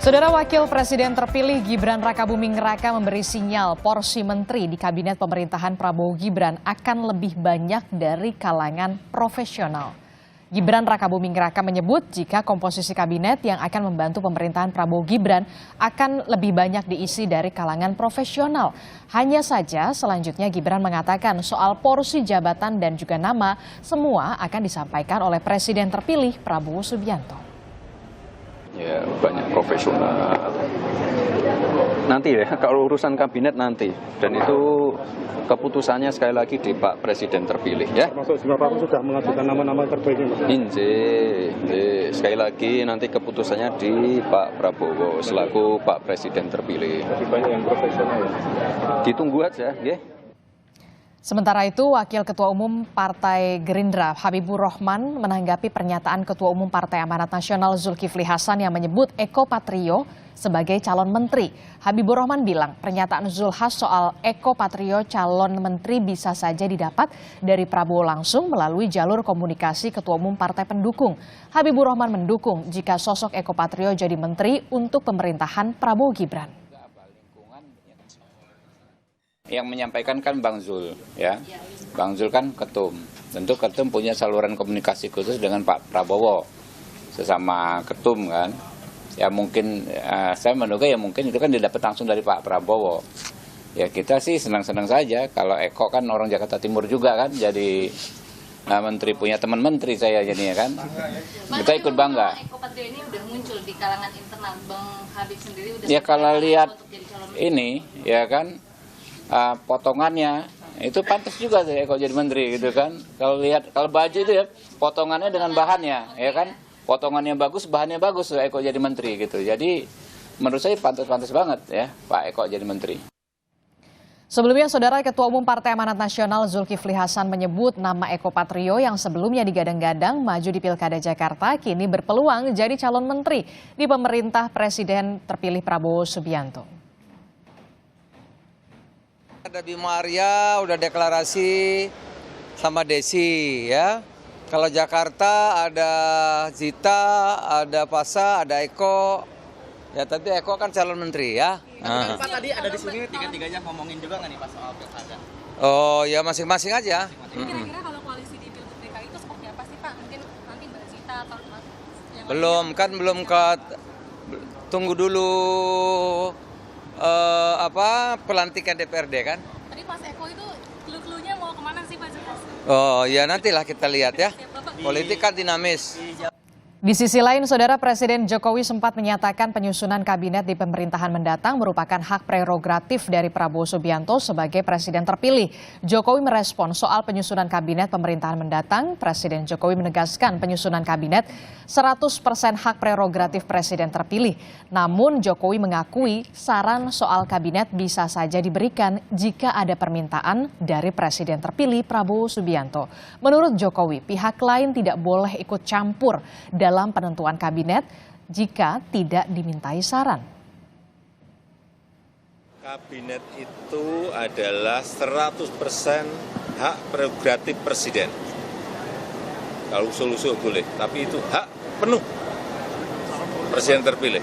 Saudara Wakil Presiden terpilih Gibran Rakabuming Raka memberi sinyal porsi menteri di Kabinet Pemerintahan Prabowo Gibran akan lebih banyak dari kalangan profesional. Gibran Rakabuming Raka menyebut jika komposisi kabinet yang akan membantu pemerintahan Prabowo Gibran akan lebih banyak diisi dari kalangan profesional. Hanya saja selanjutnya Gibran mengatakan soal porsi jabatan dan juga nama semua akan disampaikan oleh Presiden terpilih Prabowo Subianto. Ya, banyak profesional. Nanti ya, kalau urusan kabinet nanti. Dan itu keputusannya sekali lagi di Pak Presiden terpilih ya. Termasuk Bapak sudah mengajukan nama-nama terbaiknya, Pak? Sekali lagi nanti keputusannya di Pak Prabowo selaku Pak Presiden terpilih. Lebih banyak yang profesional ya? Ditunggu aja ya. Sementara itu, Wakil Ketua Umum Partai Gerindra Habibur Rahman menanggapi pernyataan Ketua Umum Partai Amanat Nasional Zulkifli Hasan yang menyebut Eko Patrio sebagai calon menteri. Habibur Rahman bilang pernyataan Zulhas soal Eko Patrio calon menteri bisa saja didapat dari Prabowo langsung melalui jalur komunikasi Ketua Umum Partai pendukung. Habibur Rahman mendukung jika sosok Eko Patrio jadi menteri untuk pemerintahan Prabowo Gibran. Yang menyampaikan kan Bang Zul, ya. Bang Zul kan ketum. Tentu ketum punya saluran komunikasi khusus dengan Pak Prabowo, sesama ketum kan. Ya mungkin saya menduga ya mungkin itu kan didapat langsung dari Pak Prabowo. Ya kita sih senang-senang saja kalau Eko kan orang Jakarta Timur juga kan, jadi menteri, punya teman menteri saya jadinya kan. Kita ikut bangga. Eko Patrio ini udah muncul di kalangan internal, Bang Habib sendiri udah. Ya kalau lihat ini, ya kan. Potongannya itu pantas juga sih Eko jadi menteri gitu kan. Kalau lihat kalau baju itu ya potongannya dengan bahannya ya kan, potongannya bagus, bahannya bagus Eko jadi menteri gitu. Jadi menurut saya pantas banget ya Pak Eko jadi menteri. Sebelumnya, Saudara, Ketua Umum Partai Amanat Nasional Zulkifli Hasan menyebut nama Eko Patrio yang sebelumnya digadang-gadang maju di Pilkada Jakarta kini berpeluang jadi calon menteri di pemerintah Presiden terpilih Prabowo Subianto. Ada Bima Arya udah deklarasi sama Desi ya. Kalau Jakarta ada Zita, ada Pasa, ada Eko. Ya tapi Eko kan calon menteri ya. Pak tadi ada di sini tiga-tiganya ngomongin juga nggak nih Pak soal pilkada? Oh ya masing-masing aja. Kira-kira kalau koalisi di Pilgub DKI itu seperti apa sih Pak? Mungkin nanti Mbak Zita atau yang Belum tunggu dulu pelantikan DPRD kan? Tadi Mas Eko itu clue-cluenya mau kemana sih Pak Zulhas? Oh ya nantilah kita lihat ya. Politik kan dinamis. Di sisi lain, Saudara, Presiden Jokowi sempat menyatakan penyusunan kabinet di pemerintahan mendatang merupakan hak prerogatif dari Prabowo Subianto sebagai presiden terpilih. Jokowi merespon soal penyusunan kabinet pemerintahan mendatang. Presiden Jokowi menegaskan penyusunan kabinet 100% hak prerogatif presiden terpilih. Namun Jokowi mengakui saran soal kabinet bisa saja diberikan jika ada permintaan dari presiden terpilih Prabowo Subianto. Menurut Jokowi, pihak lain tidak boleh ikut campur dalam penentuan kabinet jika tidak dimintai saran. Kabinet itu adalah 100% hak prerogatif presiden. Kalau usul-usul boleh, tapi itu hak penuh presiden terpilih.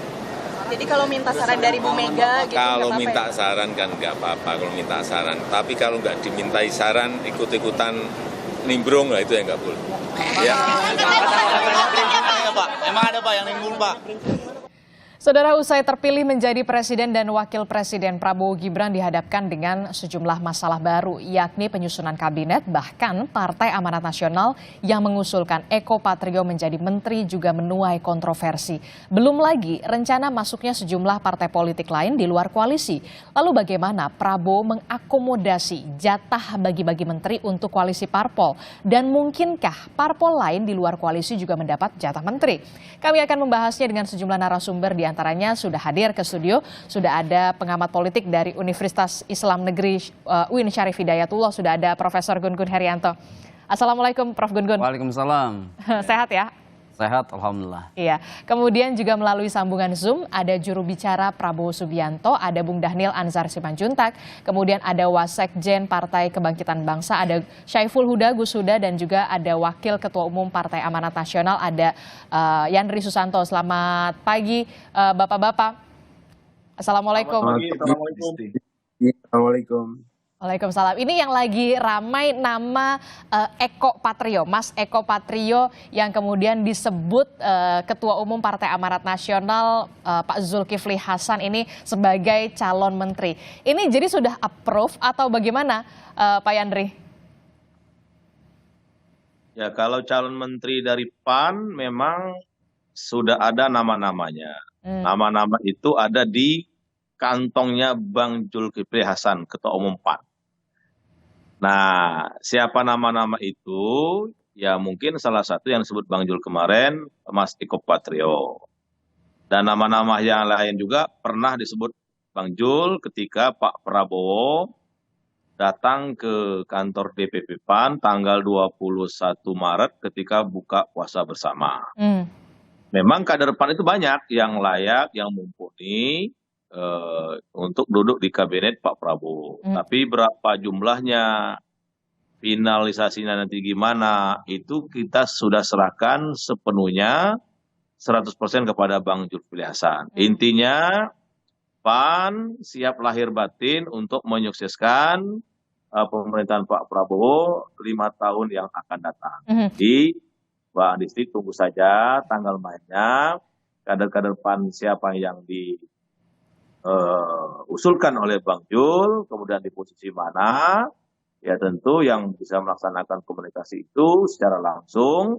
Jadi kalau minta saran dari Bu Mega gitu kalau minta saran kan nggak apa-apa kalau minta saran. Tapi kalau nggak dimintai saran, ikut-ikutan nimbrung lah itu yang nggak boleh. Ya. Emang ada Pak yang nimbul Pak? Saudara, usai terpilih menjadi presiden dan wakil presiden, Prabowo Gibran dihadapkan dengan sejumlah masalah baru, yakni penyusunan kabinet, bahkan Partai Amanat Nasional yang mengusulkan Eko Patrio menjadi menteri juga menuai kontroversi. Belum lagi rencana masuknya sejumlah partai politik lain di luar koalisi. Lalu bagaimana Prabowo mengakomodasi jatah bagi-bagi menteri untuk koalisi parpol? Dan mungkinkah parpol lain di luar koalisi juga mendapat jatah menteri? Kami akan membahasnya dengan sejumlah narasumber, di antaranya sudah hadir ke studio, sudah ada pengamat politik dari Universitas Islam Negeri UIN Syarif Hidayatullah, sudah ada Profesor Gun Gun Herianto. Assalamualaikum Prof Gun Gun. Waalaikumsalam. Sehat ya? Sehat, alhamdulillah. Iya, kemudian juga melalui sambungan Zoom ada juru bicara Prabowo Subianto, ada Bung Dhanil Anzar Simanjuntak, kemudian ada Wasekjen Partai Kebangkitan Bangsa, ada Syaiful Huda Gusuda, dan juga ada Wakil Ketua Umum Partai Amanat Nasional, ada Yandri Susanto. Selamat pagi, Bapak-Bapak. Assalamualaikum. Assalamualaikum. Waalaikumsalam. Ini yang lagi ramai nama Eko Patrio, Mas Eko Patrio, yang kemudian disebut Ketua Umum Partai Amanat Nasional Pak Zulkifli Hasan ini sebagai calon menteri. Ini jadi sudah approve atau bagaimana, Pak Yandri? Ya, kalau calon menteri dari PAN memang sudah ada nama-namanya. Nama-nama itu ada di kantongnya Bang Zulkifli Hasan, Ketua Umum PAN. Nah, siapa nama-nama itu? Ya mungkin salah satu yang disebut Bang Jul kemarin, Mas Eko Patrio. Dan nama-nama yang lain juga pernah disebut Bang Jul ketika Pak Prabowo datang ke kantor DPP PAN tanggal 21 Maret ketika buka puasa bersama. Memang kader PAN itu banyak yang layak, yang mumpuni untuk duduk di kabinet Pak Prabowo. Tapi berapa jumlahnya, finalisasinya nanti gimana, itu kita sudah serahkan sepenuhnya 100% kepada Bang Zulkifli Hasan. Intinya PAN siap lahir batin untuk menyukseskan pemerintahan Pak Prabowo 5 tahun yang akan datang. Jadi Mbak Adisti tunggu saja tanggal mainnya, kader-kader PAN siapa yang usulkan oleh Bang Jul, kemudian di posisi mana, ya tentu yang bisa melaksanakan komunikasi itu secara langsung,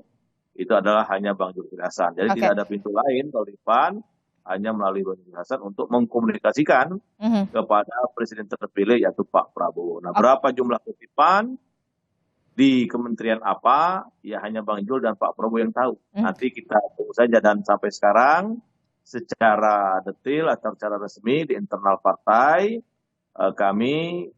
itu adalah hanya Bang Zulkifli Hasan. Jadi tidak ada pintu lain kalau di PAN, hanya melalui Bang Zulkifli Hasan untuk mengkomunikasikan kepada Presiden terpilih yaitu Pak Prabowo. Nah, berapa jumlah kursi PAN, di kementerian apa, ya hanya Bang Jul dan Pak Prabowo yang tahu. Nanti kita tunggu saja, dan sampai sekarang secara detail atau secara resmi di internal partai kami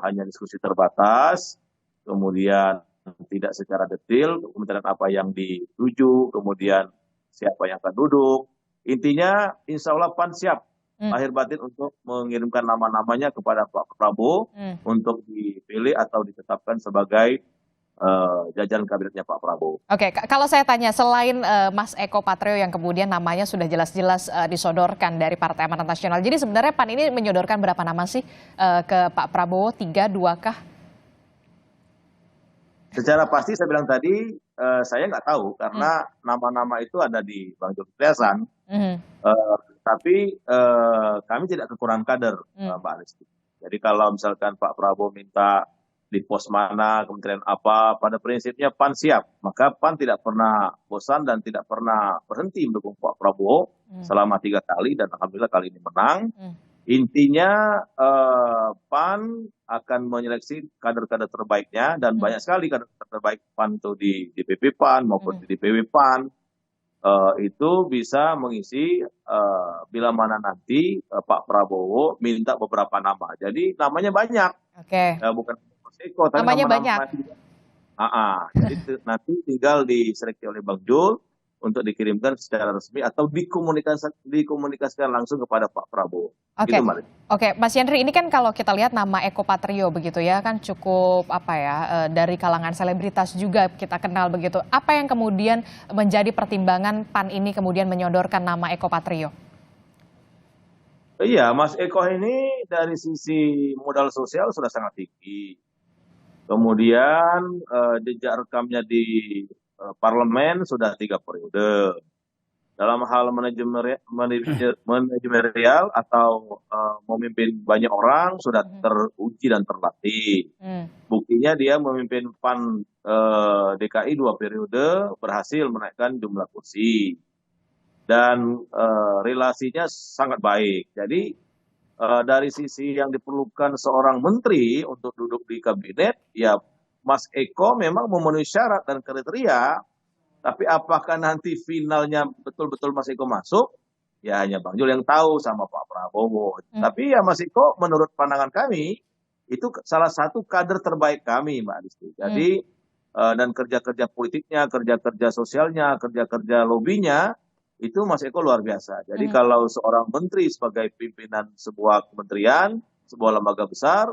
hanya diskusi terbatas, kemudian tidak secara detail kementerian apa yang dituju, kemudian siapa yang akan duduk. Intinya insya Allah PAN siap lahir batin untuk mengirimkan nama-namanya kepada Pak Prabowo untuk dipilih atau ditetapkan sebagai jajaran kabinetnya Pak Prabowo. Oke, kalau saya tanya, selain Mas Eko Patrio yang kemudian namanya sudah jelas-jelas disodorkan dari Partai Amanat Nasional, jadi sebenarnya PAN ini menyodorkan berapa nama sih ke Pak Prabowo? 3, 2 kah? Secara pasti saya bilang tadi, saya nggak tahu karena nama-nama itu ada di Bang Zulkifli Hasan. Tapi kami tidak kekurangan kader, Mbak Adisti. Jadi kalau misalkan Pak Prabowo minta di pos mana, kementerian apa, pada prinsipnya PAN siap. Maka PAN tidak pernah bosan dan tidak pernah berhenti mendukung Pak Prabowo selama 3 kali, dan alhamdulillah kali ini menang. Intinya PAN akan menyeleksi kader-kader terbaiknya, dan banyak sekali kader terbaik PAN itu di DPP PAN maupun di DPW PAN. Itu bisa mengisi bila mana nanti Pak Prabowo minta beberapa nama. Jadi namanya banyak. Bukan Eko, tapi namanya banyak. Jadi nanti tinggal diseleksi oleh Bang Jul untuk dikirimkan secara resmi atau dikomunikasikan langsung kepada Pak Prabowo. Oke, Mas Yandri, ini kan kalau kita lihat nama Eko Patrio begitu ya, kan cukup dari kalangan selebritas juga kita kenal begitu. Apa yang kemudian menjadi pertimbangan PAN ini kemudian menyodorkan nama Eko Patrio? Iya, Mas Eko ini dari sisi modal sosial sudah sangat tinggi. Kemudian jejak rekamnya di parlemen sudah 3 periode. Dalam hal manajerial atau memimpin banyak orang sudah teruji dan terlatih. Buktinya dia memimpin PAN DKI 2 periode, berhasil menaikkan jumlah kursi. Dan relasinya sangat baik. Jadi dari sisi yang diperlukan seorang menteri untuk duduk di kabinet, ya Mas Eko memang memenuhi syarat dan kriteria, tapi apakah nanti finalnya betul-betul Mas Eko masuk, ya hanya Bang Jul yang tahu sama Pak Prabowo. Tapi ya Mas Eko menurut pandangan kami, itu salah satu kader terbaik kami, Mbak Adisti. Jadi dan kerja-kerja politiknya, kerja-kerja sosialnya, kerja-kerja lobbynya, itu Mas Eko luar biasa. Jadi kalau seorang menteri sebagai pimpinan sebuah kementerian, sebuah lembaga besar,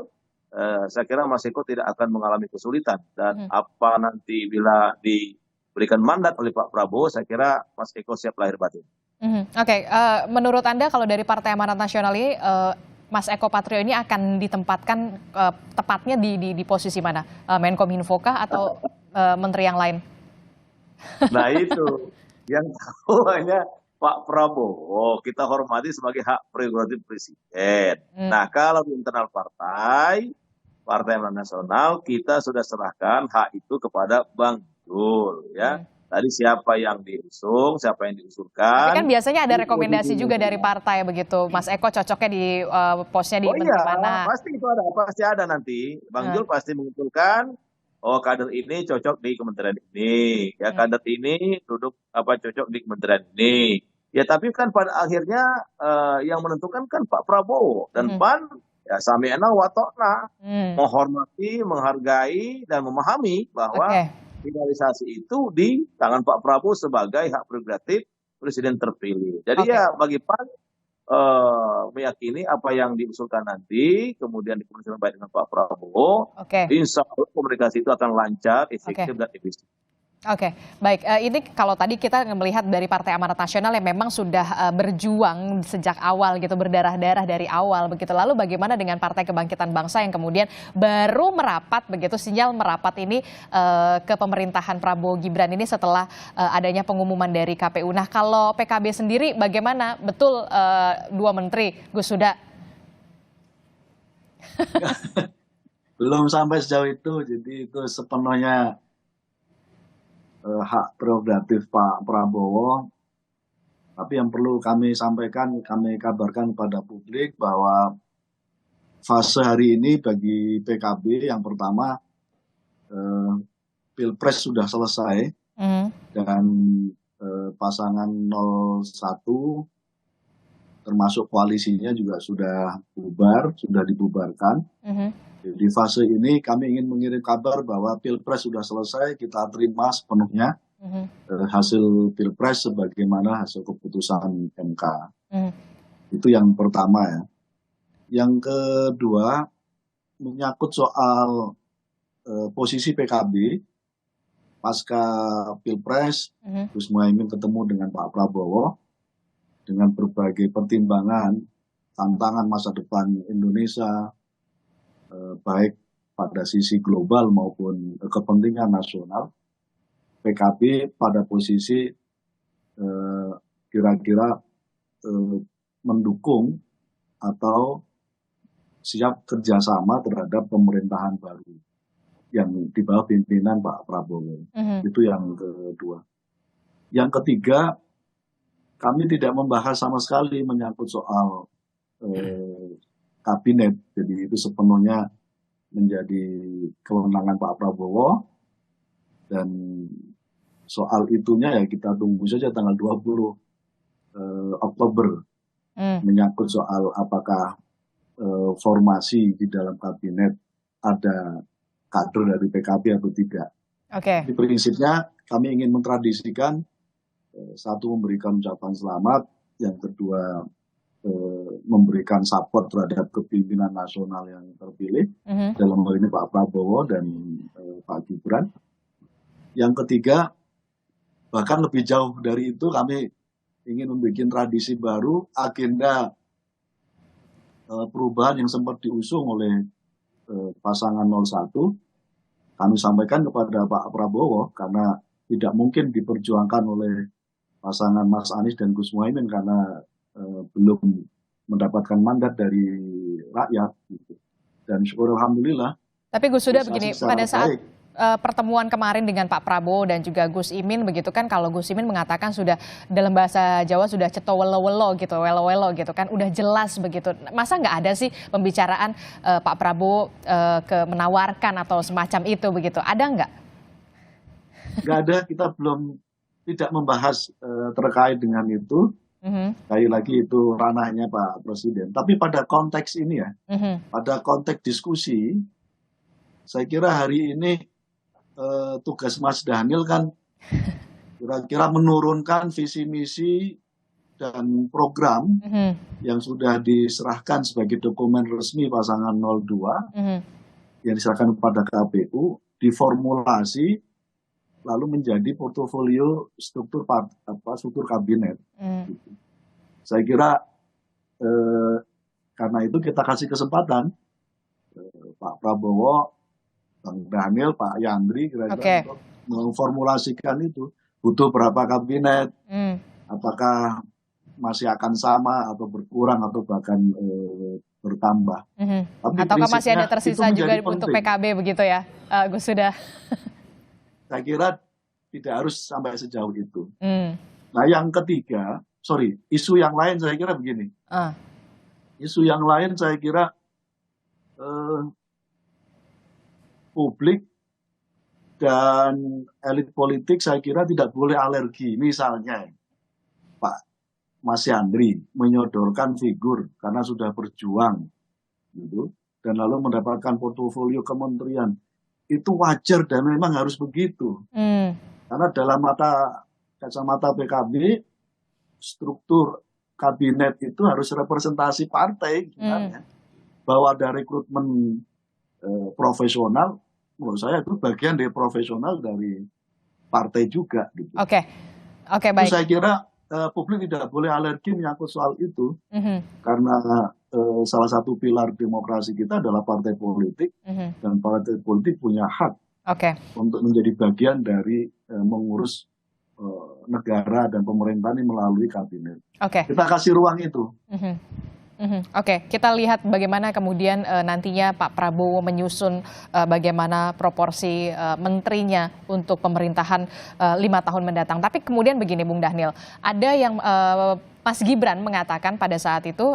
saya kira Mas Eko tidak akan mengalami kesulitan. Dan apa nanti bila diberikan mandat oleh Pak Prabowo, saya kira Mas Eko siap lahir batin. Oke, menurut Anda kalau dari Partai Amanat Nasional ini, Mas Eko Patrio ini akan ditempatkan tepatnya di posisi mana? Menkominfo kah atau menteri yang lain? Nah itu, yang tahu hanya Pak Prabowo, kita hormati sebagai hak prerogatif presiden. Nah kalau di internal Partai Amanat Nasional, kita sudah serahkan hak itu kepada Bang Zul, ya. Tadi siapa yang diusung, siapa yang diusulkan. Tapi kan biasanya ada rekomendasi juga dari partai begitu. Mas Eko cocoknya di posnya di menteri mana? Pasti itu ada, pasti ada nanti. Bang Zul pasti mengusulkan, oh kader ini cocok di kementerian ini, ya kader ini duduk cocok di kementerian ini. Ya tapi kan pada akhirnya yang menentukan kan Pak Prabowo dan PAN ya sami'na wa ta'na, menghormati, menghargai dan memahami bahwa finalisasi itu di tangan Pak Prabowo sebagai hak prerogatif presiden terpilih. Jadi ya bagi PAN meyakini apa yang diusulkan nanti, kemudian dikomunikasikan baik dengan Pak Prabowo, insya Allah komunikasi itu akan lancar, efektif dan efisien. Oke, baik. Ini kalau tadi kita melihat dari Partai Amanat Nasional yang memang sudah berjuang sejak awal gitu, berdarah-darah dari awal begitu. Lalu bagaimana dengan Partai Kebangkitan Bangsa yang kemudian baru merapat begitu, sinyal merapat ini ke pemerintahan Prabowo Gibran ini setelah adanya pengumuman dari KPU. Nah kalau PKB sendiri bagaimana? Betul 2 menteri, Gus Huda? Belum sampai sejauh itu, jadi itu sepenuhnya hak prerogatif Pak Prabowo. Tapi yang perlu kami sampaikan, kami kabarkan kepada publik bahwa fase hari ini bagi PKB yang pertama, Pilpres sudah selesai dan pasangan 01 termasuk koalisinya juga sudah bubar, sudah dibubarkan. Di fase ini kami ingin mengirim kabar bahwa Pilpres sudah selesai, kita terima sepenuhnya hasil Pilpres sebagaimana hasil keputusan MK. Itu yang pertama ya. Yang kedua, menyangkut soal posisi PKB pasca Pilpres, Gus Muhaimin ketemu dengan Pak Prabowo dengan berbagai pertimbangan, tantangan masa depan Indonesia, baik pada sisi global maupun kepentingan nasional, PKB pada posisi kira-kira mendukung atau siap kerjasama terhadap pemerintahan baru yang di bawah pimpinan Pak Prabowo. Itu yang kedua. Yang ketiga, kami tidak membahas sama sekali menyangkut soal kabinet, jadi itu sepenuhnya menjadi kewenangan Pak Prabowo dan soal itunya ya kita tunggu saja tanggal 20 Oktober menyangkut soal apakah formasi di dalam kabinet ada kader dari PKB atau tidak. Di prinsipnya kami ingin mentradisikan satu memberikan ucapan selamat, yang kedua memberikan support terhadap kepimpinan nasional yang terpilih, dalam hal ini Pak Prabowo dan Pak Gibran. Yang ketiga, bahkan lebih jauh dari itu, kami ingin membuat tradisi baru, agenda perubahan yang sempat diusung oleh pasangan 01, kami sampaikan kepada Pak Prabowo, karena tidak mungkin diperjuangkan oleh pasangan Mas Anies dan Gus Muhaimin karena belum mendapatkan mandat dari rakyat gitu. Dan syukur alhamdulillah. Tapi Gus Huda begini, pada saat pertemuan kemarin dengan Pak Prabowo dan juga Gus Imin begitu kan, kalau Gus Imin mengatakan sudah dalam bahasa Jawa sudah ceto welo-welo gitu, welo-welo gitu kan, udah jelas begitu. Masa nggak ada sih pembicaraan Pak Prabowo menawarkan atau semacam itu begitu? Ada nggak? Nggak ada, kita belum tidak membahas terkait dengan itu. Sekali lagi itu ranahnya Pak Presiden. Tapi pada konteks ini ya, pada konteks diskusi, saya kira hari ini tugas Mas Daniel kan kira-kira menurunkan visi misi dan program yang sudah diserahkan sebagai dokumen resmi pasangan 02 yang diserahkan kepada KPU, diformulasi lalu menjadi portofolio struktur kabinet. Saya kira karena itu kita kasih kesempatan Pak Prabowo, Bang Daniel, Pak Yandri kira-kira untuk memformulasikan itu. Butuh berapa kabinet, apakah masih akan sama atau berkurang atau bahkan bertambah. Ataukah masih ada tersisa juga untuk PKB begitu ya, Gus Huda? Saya kira tidak harus sampai sejauh itu. Nah yang ketiga, isu yang lain saya kira begini. Isu yang lain saya kira publik dan elit politik saya kira tidak boleh alergi. Misalnya Pak Mas Yandri menyodorkan figur karena sudah berjuang gitu, dan lalu mendapatkan portofolio kementerian. Itu wajar dan memang harus begitu. Karena dalam kacamata PKB, struktur kabinet itu harus representasi partai. Bahwa ada rekrutmen profesional, menurut saya itu bagian dari profesional dari partai juga. Gitu. Oke, baik. Itu saya kira publik tidak boleh alergi menyangkut soal itu, karena salah satu pilar demokrasi kita adalah partai politik, dan partai politik punya hak untuk menjadi bagian dari mengurus negara dan pemerintahan ini melalui kabinet. Kita kasih ruang itu. Kita lihat bagaimana kemudian nantinya Pak Prabowo menyusun bagaimana proporsi menterinya untuk pemerintahan 5 tahun mendatang. Tapi kemudian begini Bung Daniel, ada yang Mas Gibran mengatakan pada saat itu,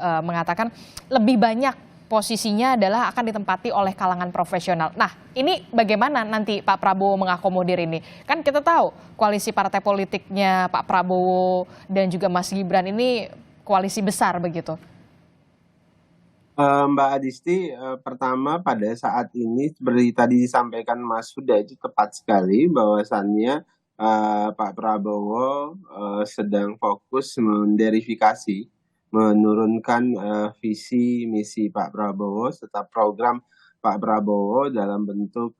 mengatakan lebih banyak posisinya adalah akan ditempati oleh kalangan profesional. Nah, ini bagaimana nanti Pak Prabowo mengakomodir ini? Kan kita tahu koalisi partai politiknya Pak Prabowo dan juga Mas Gibran ini koalisi besar begitu. Mbak Adisti, pertama pada saat ini seperti tadi disampaikan Mas Huda itu tepat sekali bahwasannya Pak Prabowo sedang fokus menderifikasi, menurunkan visi misi Pak Prabowo serta program Pak Prabowo dalam bentuk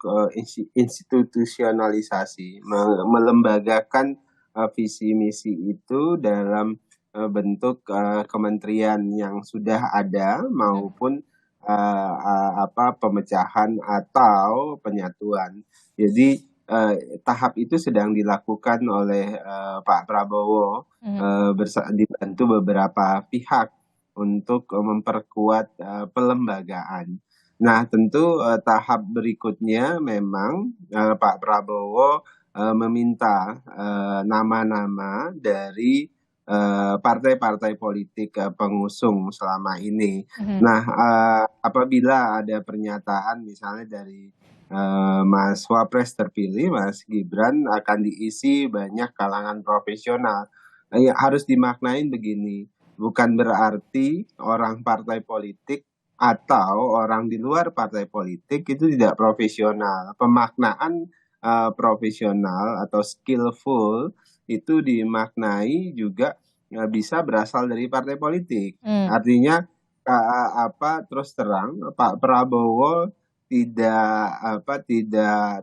institusionalisasi, melembagakan visi misi itu dalam bentuk kementerian yang sudah ada maupun pemecahan atau penyatuan. Jadi tahap itu sedang dilakukan oleh Pak Prabowo dibantu beberapa pihak untuk memperkuat pelembagaan. Nah, tentu tahap berikutnya memang Pak Prabowo meminta nama-nama dari partai-partai politik pengusung selama ini. Nah, apabila ada pernyataan misalnya dari Mas Wapres terpilih, Mas Gibran akan diisi banyak kalangan profesional. Harus dimaknain begini, bukan berarti orang partai politik atau orang di luar partai politik itu tidak profesional. Pemaknaan profesional atau skillful itu dimaknai juga bisa berasal dari partai politik. Artinya terus terang Pak Prabowo tidak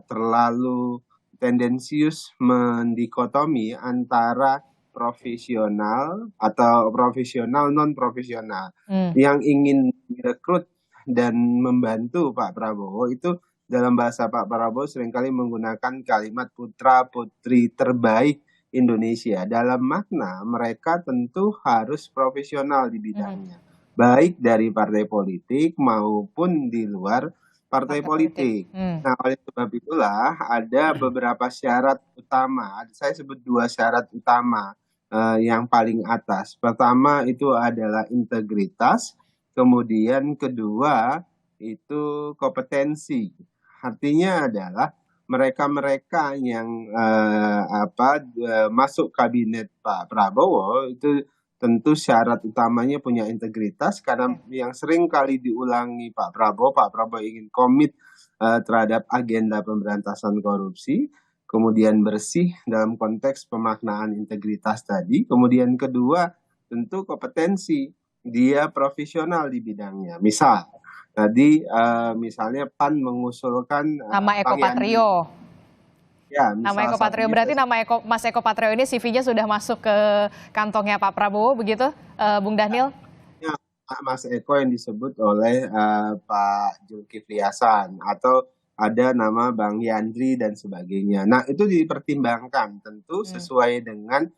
terlalu tendensius mendikotomi antara profesional atau profesional non profesional. Yang ingin direkrut dan membantu Pak Prabowo itu dalam bahasa Pak Prabowo seringkali menggunakan kalimat putra putri terbaik Indonesia. Dalam makna mereka tentu harus profesional di bidangnya, baik dari partai politik maupun di luar partai politik. Nah, oleh sebab itulah ada beberapa syarat utama. Saya sebut 2 syarat utama yang paling atas. Pertama itu adalah integritas, kemudian kedua itu kompetensi. Artinya adalah mereka-mereka yang masuk kabinet Pak Prabowo itu tentu syarat utamanya punya integritas, karena yang sering kali diulangi Pak Prabowo ingin komit terhadap agenda pemberantasan korupsi, kemudian bersih dalam konteks pemaknaan integritas tadi, kemudian kedua tentu kompetensi, dia profesional di bidangnya. Misal tadi misalnya PAN mengusulkan Nama Eko Patrio. Ya, nama Eko Patrio, berarti nama Mas Eko Patrio ini CV-nya sudah masuk ke kantongnya Pak Prabowo, begitu, Bung Dhanil? Ya, Mas Eko yang disebut oleh Pak Zulkifli Hasan, atau ada nama Bang Yandri dan sebagainya. Nah, itu dipertimbangkan tentu sesuai dengan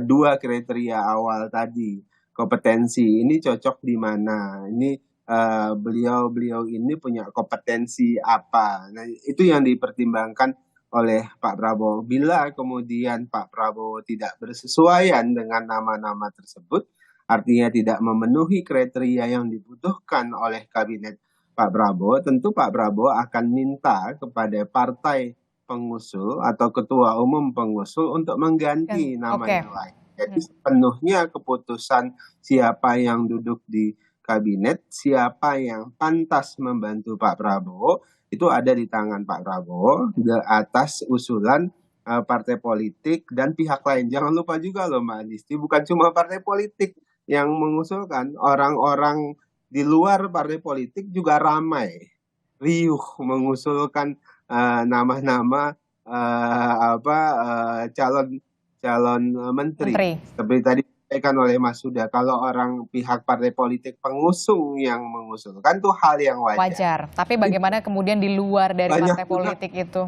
dua kriteria awal tadi. Kompetensi ini cocok di mana? Ini beliau ini punya kompetensi apa? Nah, itu yang dipertimbangkan oleh Pak Prabowo. Bila kemudian Pak Prabowo tidak bersesuaian dengan nama-nama tersebut, artinya tidak memenuhi kriteria yang dibutuhkan oleh kabinet Pak Prabowo, tentu Pak Prabowo akan minta kepada partai pengusul atau ketua umum pengusul untuk mengganti nama yang lain. Jadi sepenuhnya keputusan siapa yang duduk di kabinet, siapa yang pantas membantu Pak Prabowo, itu ada di tangan Pak Prabowo atas usulan partai politik dan pihak lain. Jangan lupa juga loh Mbak Adisti, bukan cuma partai politik yang mengusulkan, orang-orang di luar partai politik juga ramai, riuh mengusulkan nama-nama calon menteri. Seperti tadi disampaikan oleh Mas Huda, kalau orang pihak partai politik pengusung yang mengusulkan itu hal yang wajar. Tapi bagaimana kemudian di luar dari partai politik itu?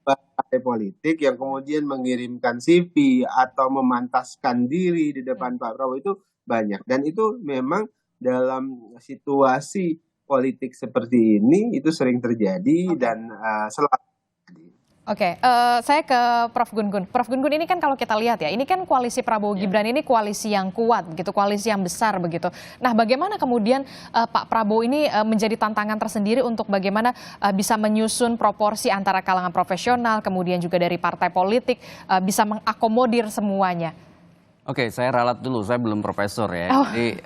Partai politik yang kemudian mengirimkan CV atau memantaskan diri di depan Pak Prabowo itu banyak. Dan itu memang dalam situasi politik seperti ini itu sering terjadi dan selalu. Oke, saya ke Prof. Gun-Gun. Prof. Gun-Gun, ini kan kalau kita lihat ya, ini kan koalisi Prabowo Gibran ini koalisi yang kuat, begitu, koalisi yang besar begitu. Nah, bagaimana kemudian Pak Prabowo ini menjadi tantangan tersendiri untuk bagaimana bisa menyusun proporsi antara kalangan profesional, kemudian juga dari partai politik, bisa mengakomodir semuanya? Oke, saya ralat dulu, saya belum profesor ya, jadi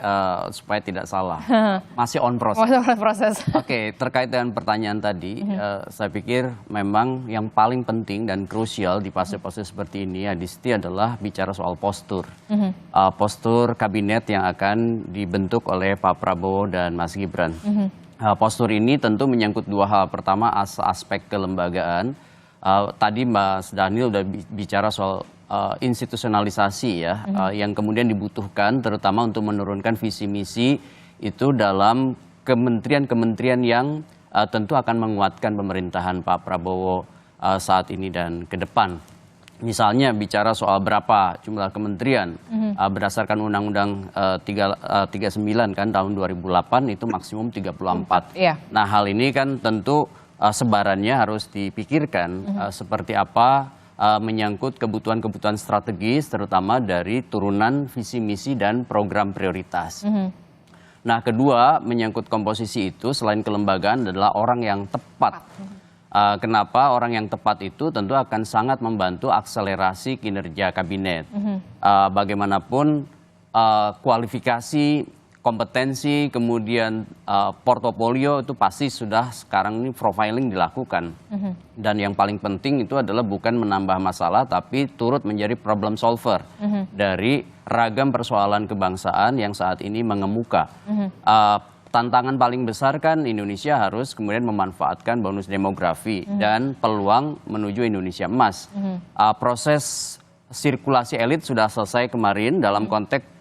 supaya tidak salah, masih on proses. Oke, terkait dengan pertanyaan tadi, saya pikir memang yang paling penting dan krusial di fase-fase seperti ini, Adisti, adalah bicara soal postur. Postur kabinet yang akan dibentuk oleh Pak Prabowo dan Mas Gibran. Postur ini tentu menyangkut dua hal. Pertama, aspek kelembagaan. Tadi Mas Dhanil udah bicara soal institusionalisasi ya, yang kemudian dibutuhkan terutama untuk menurunkan visi misi itu dalam kementerian-kementerian yang tentu akan menguatkan pemerintahan Pak Prabowo saat ini dan ke depan. Misalnya bicara soal berapa jumlah kementerian, berdasarkan Undang-Undang 39 kan tahun 2008 itu maksimum 34. Nah, hal ini kan tentu sebarannya harus dipikirkan seperti apa, menyangkut kebutuhan-kebutuhan strategis terutama dari turunan visi misi dan program prioritas. Nah, kedua, menyangkut komposisi itu selain kelembagaan adalah orang yang tepat. Kenapa orang yang tepat itu tentu akan sangat membantu akselerasi kinerja kabinet. Bagaimanapun kualifikasi, kompetensi, kemudian portofolio itu pasti sudah sekarang ini profiling dilakukan. Dan yang paling penting itu adalah bukan menambah masalah tapi turut menjadi problem solver dari ragam persoalan kebangsaan yang saat ini mengemuka. Tantangan paling besar kan Indonesia harus kemudian memanfaatkan bonus demografi dan peluang menuju Indonesia emas. Proses sirkulasi elit sudah selesai kemarin dalam konteks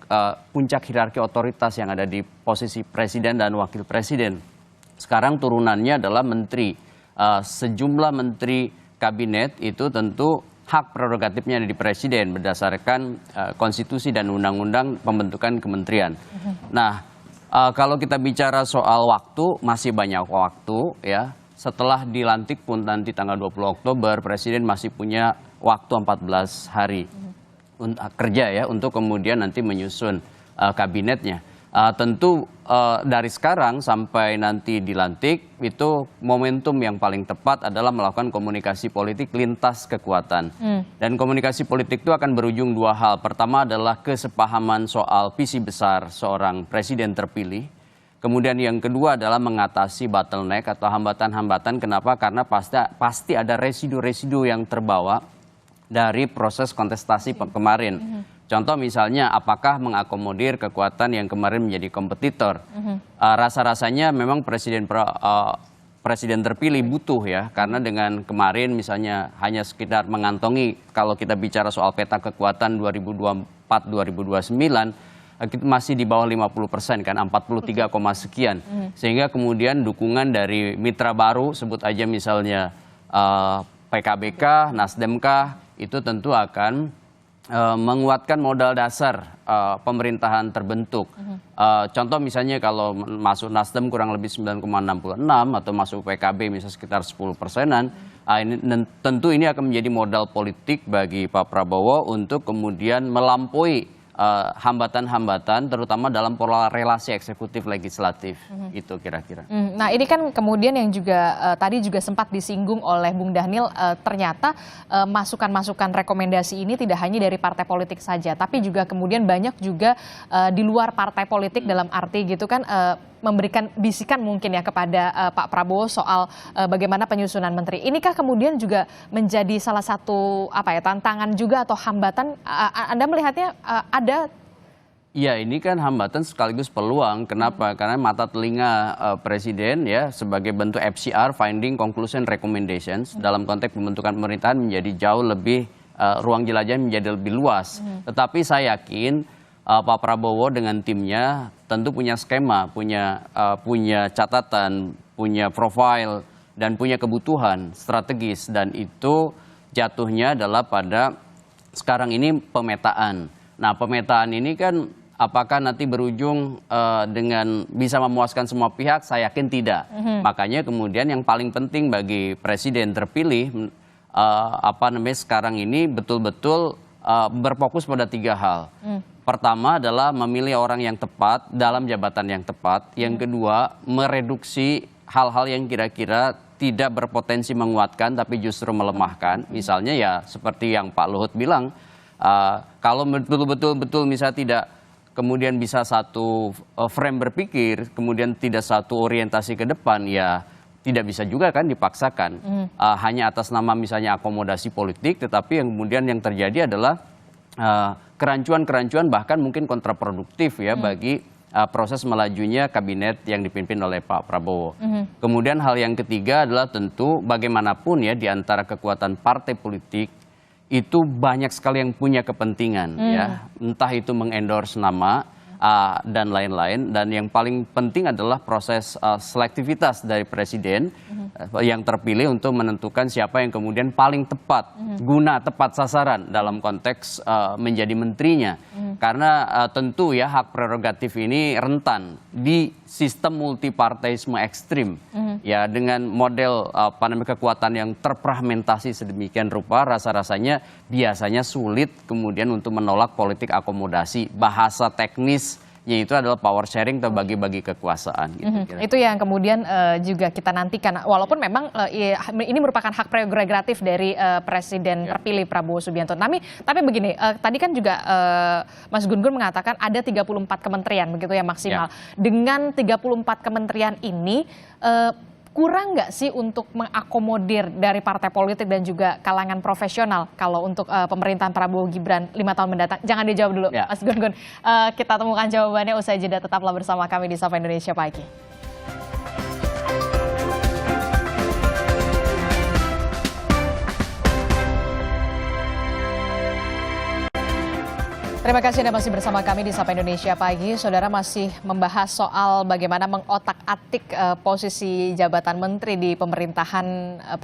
puncak hierarki otoritas yang ada di posisi presiden dan wakil presiden. Sekarang turunannya adalah menteri. Sejumlah menteri kabinet itu tentu hak prerogatifnya ada di presiden berdasarkan konstitusi dan undang-undang pembentukan kementerian. Nah, kalau kita bicara soal waktu, masih banyak waktu ya. Setelah dilantik pun nanti tanggal 20 Oktober, presiden masih punya waktu 14 hari kerja ya untuk kemudian nanti menyusun kabinetnya. Tentu dari sekarang sampai nanti dilantik itu momentum yang paling tepat adalah melakukan komunikasi politik lintas kekuatan. Dan komunikasi politik itu akan berujung dua hal. Pertama adalah kesepahaman soal visi besar seorang presiden terpilih. Kemudian yang kedua adalah mengatasi bottleneck atau hambatan-hambatan. Kenapa? Karena pasti ada residu-residu yang terbawa dari proses kontestasi kemarin. Contoh misalnya, apakah mengakomodir kekuatan yang kemarin menjadi kompetitor? Rasa-rasanya memang presiden terpilih butuh ya, karena dengan kemarin misalnya hanya sekedar mengantongi, kalau kita bicara soal peta kekuatan 2024-2029, kita masih di bawah 50% kan, 43, sekian. Sehingga kemudian dukungan dari mitra baru, sebut aja misalnya PKB-kah, Nasdem-kah, itu tentu akan menguatkan modal dasar pemerintahan terbentuk. Contoh misalnya kalau masuk Nasdem kurang lebih 9,66 atau masuk PKB misalnya sekitar 10%-an, tentu ini akan menjadi modal politik bagi Pak Prabowo untuk kemudian melampaui hambatan-hambatan terutama dalam pola relasi eksekutif legislatif. Itu kira-kira. Nah ini kan kemudian yang juga tadi juga sempat disinggung oleh Bung Dhanil, ternyata masukan-masukan rekomendasi ini tidak hanya dari partai politik saja, tapi juga kemudian banyak juga di luar partai politik, dalam arti gitu kan memberikan bisikan mungkin ya kepada Pak Prabowo soal bagaimana penyusunan menteri. Inikah kemudian juga menjadi salah satu tantangan juga atau hambatan? Anda melihatnya ada? Ya, ini kan hambatan sekaligus peluang. Kenapa? Karena mata telinga presiden ya sebagai bentuk FCR, finding, conclusion, recommendations, dalam konteks pembentukan pemerintahan menjadi jauh lebih ruang jelajah menjadi lebih luas. Tetapi saya yakin Pak Prabowo dengan timnya tentu punya skema, punya catatan, punya profil, dan punya kebutuhan strategis. Dan itu jatuhnya adalah pada sekarang ini pemetaan. Nah, pemetaan ini kan apakah nanti berujung dengan bisa memuaskan semua pihak? Saya yakin tidak. Makanya kemudian yang paling penting bagi presiden terpilih sekarang ini betul-betul berfokus pada 3 hal. Pertama adalah memilih orang yang tepat dalam jabatan yang tepat. Yang kedua, mereduksi hal-hal yang kira-kira tidak berpotensi menguatkan tapi justru melemahkan. Misalnya ya seperti yang Pak Luhut bilang, kalau betul-betul misalnya tidak kemudian bisa satu frame berpikir, kemudian tidak satu orientasi ke depan, ya tidak bisa juga kan dipaksakan. Hanya atas nama misalnya akomodasi politik, tetapi yang kemudian yang terjadi adalah kerancuan-kerancuan bahkan mungkin kontraproduktif ya bagi proses melajunya kabinet yang dipimpin oleh Pak Prabowo. Kemudian hal yang ketiga adalah tentu bagaimanapun ya di antara kekuatan partai politik itu banyak sekali yang punya kepentingan ya, entah itu mengendorse nama dan lain-lain, dan yang paling penting adalah proses selektivitas dari presiden yang terpilih untuk menentukan siapa yang kemudian paling tepat, tepat sasaran dalam konteks menjadi menterinya. Karena tentu ya hak prerogatif ini rentan di sistem multipartaisme ekstrim ya, dengan model kekuatan yang terfragmentasi sedemikian rupa, rasa-rasanya biasanya sulit kemudian untuk menolak politik akomodasi. Bahasa teknisnya itu adalah power sharing atau bagi-bagi kekuasaan gitu. Itu yang kemudian juga kita nantikan, walaupun memang ini merupakan hak prerogatif dari presiden terpilih Prabowo Subianto. Tapi begini, tadi kan juga Mas Gun-Gun mengatakan ada 34 kementerian begitu ya maksimal. Dengan 34 kementerian ini kurang nggak sih untuk mengakomodir dari partai politik dan juga kalangan profesional kalau untuk pemerintahan Prabowo Gibran 5 tahun mendatang? Jangan dijawab dulu, Mas Gun-Gun. Kita temukan jawabannya usai jeda. Tetaplah bersama kami di Sapa Indonesia Pagi. Terima kasih Anda masih bersama kami di Sapa Indonesia Pagi. Saudara, masih membahas soal bagaimana mengotak-atik posisi jabatan menteri di pemerintahan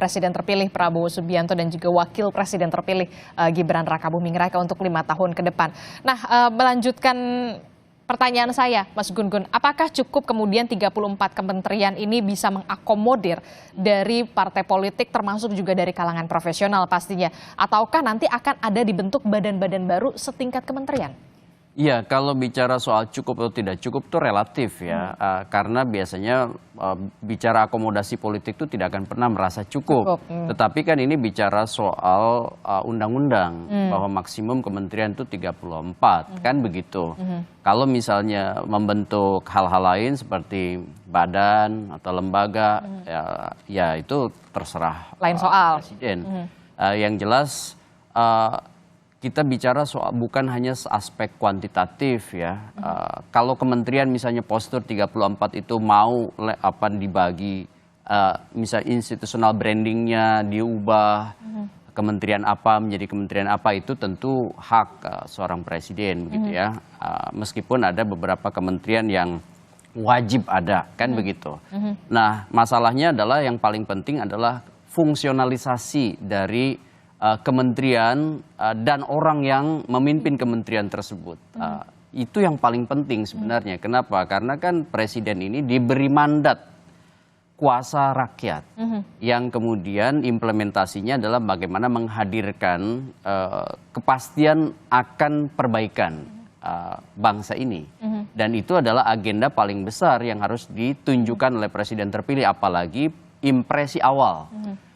Presiden terpilih Prabowo Subianto dan juga Wakil Presiden terpilih Gibran Rakabuming Raka untuk 5 tahun ke depan. Nah, melanjutkan pertanyaan saya, Mas Gun-Gun, apakah cukup kemudian 34 kementerian ini bisa mengakomodir dari partai politik termasuk juga dari kalangan profesional pastinya? Ataukah nanti akan ada dibentuk badan-badan baru setingkat kementerian? Iya, kalau bicara soal cukup atau tidak cukup itu relatif ya, karena biasanya bicara akomodasi politik itu tidak akan pernah merasa cukup. Tetapi kan ini bicara soal undang-undang bahwa maksimum kementerian itu 34, kan begitu. Kalau misalnya membentuk hal-hal lain seperti badan atau lembaga, ya itu terserah lain soal presiden. Yang jelas kita bicara soal bukan hanya aspek kuantitatif ya. Kalau kementerian misalnya postur 34 itu mau dibagi, misalnya institusional brandingnya diubah, kementerian apa menjadi kementerian apa, itu tentu hak seorang presiden begitu ya. Meskipun ada beberapa kementerian yang wajib ada, kan begitu. Nah, masalahnya adalah yang paling penting adalah fungsionalisasi dari kementerian dan orang yang memimpin kementerian tersebut. Itu yang paling penting sebenarnya. Kenapa? Karena kan presiden ini diberi mandat kuasa rakyat yang kemudian implementasinya adalah bagaimana menghadirkan kepastian akan perbaikan bangsa ini. Dan itu adalah agenda paling besar yang harus ditunjukkan oleh presiden terpilih, apalagi impresi awal.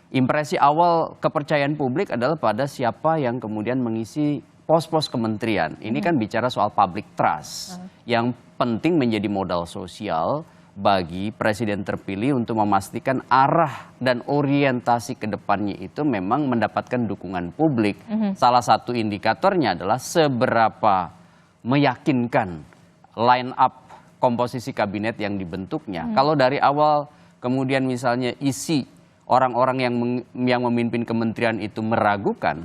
Impresi awal kepercayaan publik adalah pada siapa yang kemudian mengisi pos-pos kementerian. Ini kan bicara soal public trust yang penting menjadi modal sosial bagi presiden terpilih untuk memastikan arah dan orientasi ke depannya itu memang mendapatkan dukungan publik. Salah satu indikatornya adalah seberapa meyakinkan line up komposisi kabinet yang dibentuknya. Kalau dari awal kemudian misalnya isi orang-orang yang memimpin kementerian itu meragukan,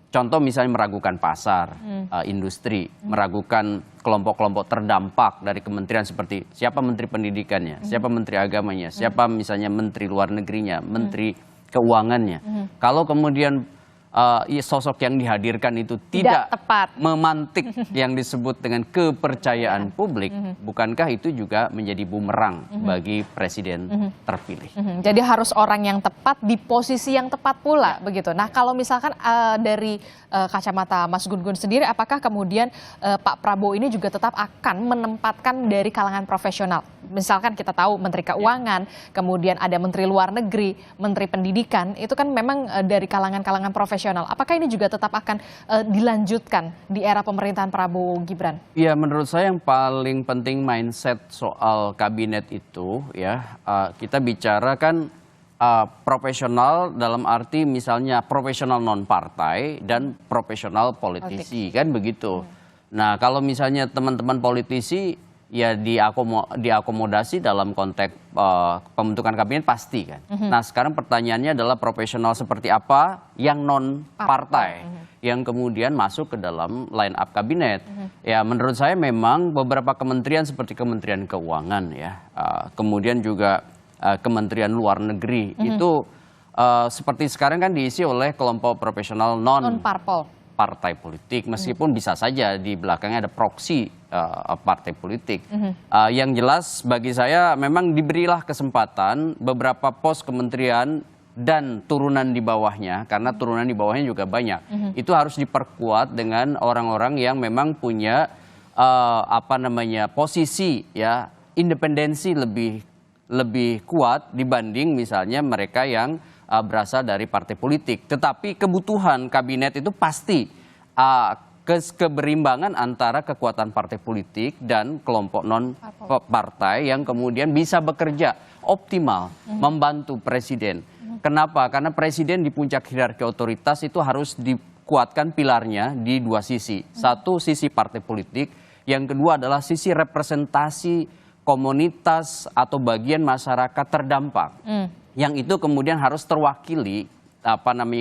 contoh misalnya meragukan pasar, industri, meragukan kelompok-kelompok terdampak dari kementerian seperti siapa menteri pendidikannya, siapa menteri agamanya, siapa misalnya menteri luar negerinya, menteri keuangannya. Kalau kemudian sosok yang dihadirkan itu tidak tepat memantik yang disebut dengan kepercayaan publik, bukankah itu juga menjadi bumerang bagi presiden terpilih? Jadi harus orang yang tepat di posisi yang tepat pula, begitu. Nah, kalau misalkan dari kacamata Mas Gun Gun sendiri, apakah kemudian Pak Prabowo ini juga tetap akan menempatkan dari kalangan profesional? Misalkan kita tahu Menteri Keuangan, kemudian ada Menteri Luar Negeri, Menteri Pendidikan, itu kan memang dari kalangan-kalangan profesional. Apakah ini juga tetap akan dilanjutkan di era pemerintahan Prabowo Gibran? Ya, menurut saya yang paling penting mindset soal kabinet itu ya, kita bicara kan profesional dalam arti misalnya profesional non partai dan profesional politisi, kan begitu. Nah, kalau misalnya teman-teman politisi ya diakomodasi dalam konteks pembentukan kabinet pasti kan. Nah, sekarang pertanyaannya adalah profesional seperti apa yang non partai yang kemudian masuk ke dalam line up kabinet. Ya, menurut saya memang beberapa kementerian seperti Kementerian Keuangan ya, kemudian juga Kementerian Luar Negeri itu seperti sekarang kan diisi oleh kelompok profesional non partai politik, meskipun bisa saja di belakangnya ada proksi partai politik. Yang jelas bagi saya memang diberilah kesempatan beberapa pos kementerian dan turunan di bawahnya, karena turunan di bawahnya juga banyak. Itu harus diperkuat dengan orang-orang yang memang punya posisi ya independensi lebih kuat dibanding misalnya mereka yang berasal dari partai politik. Tetapi kebutuhan kabinet itu pasti keberimbangan antara kekuatan partai politik dan kelompok non partai yang kemudian bisa bekerja optimal membantu presiden. Kenapa? Karena presiden di puncak hierarki otoritas itu harus dikuatkan pilarnya di dua sisi. Satu, sisi partai politik. Yang kedua adalah sisi representasi komunitas atau bagian masyarakat terdampak. Yang itu kemudian harus terwakili